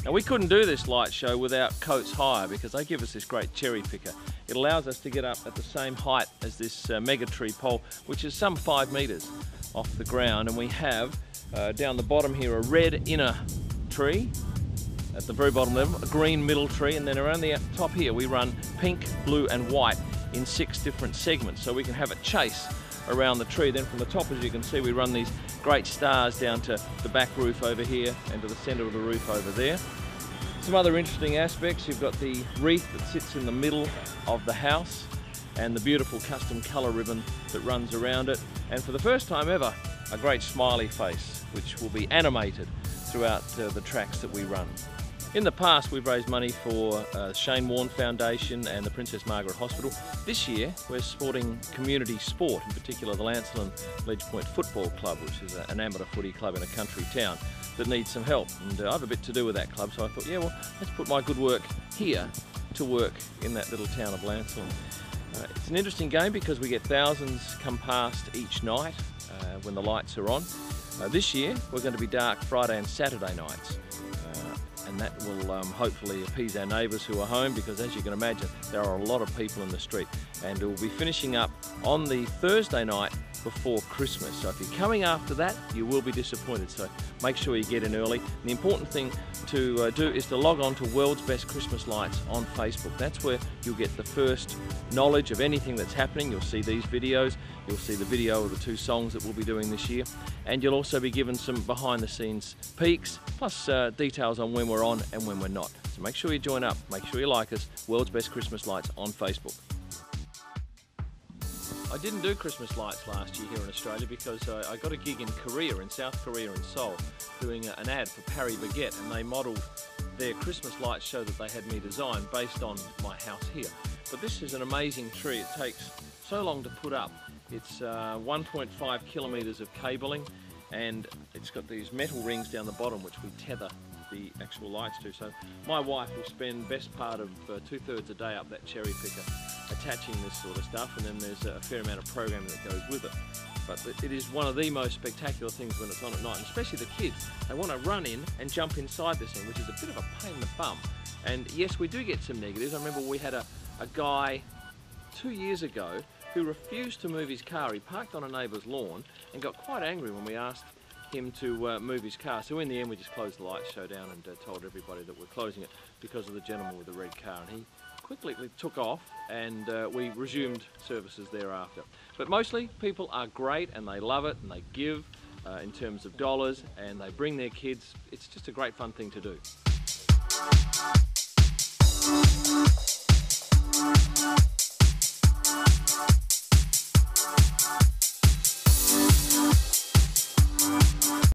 Now we couldn't do this light show without Coates Hire because they give us this great cherry picker. It allows us to get up at the same height as this mega tree pole, which is some 5 metres off the ground, and we have down the bottom here a red inner tree at the very bottom level, a green middle tree, and then around the top here we run pink, blue and white in 6 different segments, so we can have a chase around the tree. Then from the top, as you can see, we run these great stars down to the back roof over here and to the centre of the roof over there. Some other interesting aspects: you've got the wreath that sits in the middle of the house and the beautiful custom colour ribbon that runs around it, and for the first time ever, a great smiley face which will be animated throughout the tracks that we run. In the past, we've raised money for Shane Warne Foundation and the Princess Margaret Hospital. This year, we're supporting community sport, in particular the Lancelin Ledge Point Football Club, which is an amateur footy club in a country town that needs some help. And I have a bit to do with that club, so I thought, yeah, well, let's put my good work here to work in that little town of Lancelin. It's an interesting game because we get thousands come past each night when the lights are on. This year, we're going to be dark Friday and Saturday nights. And that will hopefully appease our neighbours who are home, because as you can imagine, there are a lot of people in the street. And it will be finishing up on the Thursday night before Christmas. So if you're coming after that, you will be disappointed. So make sure you get in early. And the important thing to do is to log on to World's Best Christmas Lights on Facebook. That's where you'll get the first knowledge of anything that's happening. You'll see these videos, you'll see the video of the 2 songs that we'll be doing this year, and you'll also be given some behind the scenes peeks, plus details on when we're on and when we're not. So make sure you join up, make sure you like us, World's Best Christmas Lights on Facebook. I didn't do Christmas lights last year here in Australia because I got a gig in Korea, in South Korea, in Seoul, doing an ad for Paris Baguette, and they modelled their Christmas lights show that they had me design based on my house here. But this is an amazing tree. It takes so long to put up. It's 1.5 kilometres of cabling, and it's got these metal rings down the bottom which we tether the actual lights to. So my wife will spend best part of 2/3 a day up that cherry picker attaching this sort of stuff, and then there's a fair amount of programming that goes with it. But it is one of the most spectacular things when it's on at night, and especially the kids. They want to run in and jump inside this thing, which is a bit of a pain in the bum. And yes, we do get some negatives. I remember we had a guy 2 years ago who refused to move his car. He parked on a neighbour's lawn and got quite angry when we asked him to move his car. So in the end we just closed the light show down and told everybody that we're closing it because of the gentleman with the red car, and he quickly took off, and we resumed services thereafter. But mostly people are great and they love it, and they give in terms of dollars, and they bring their kids. It's just a great fun thing to do.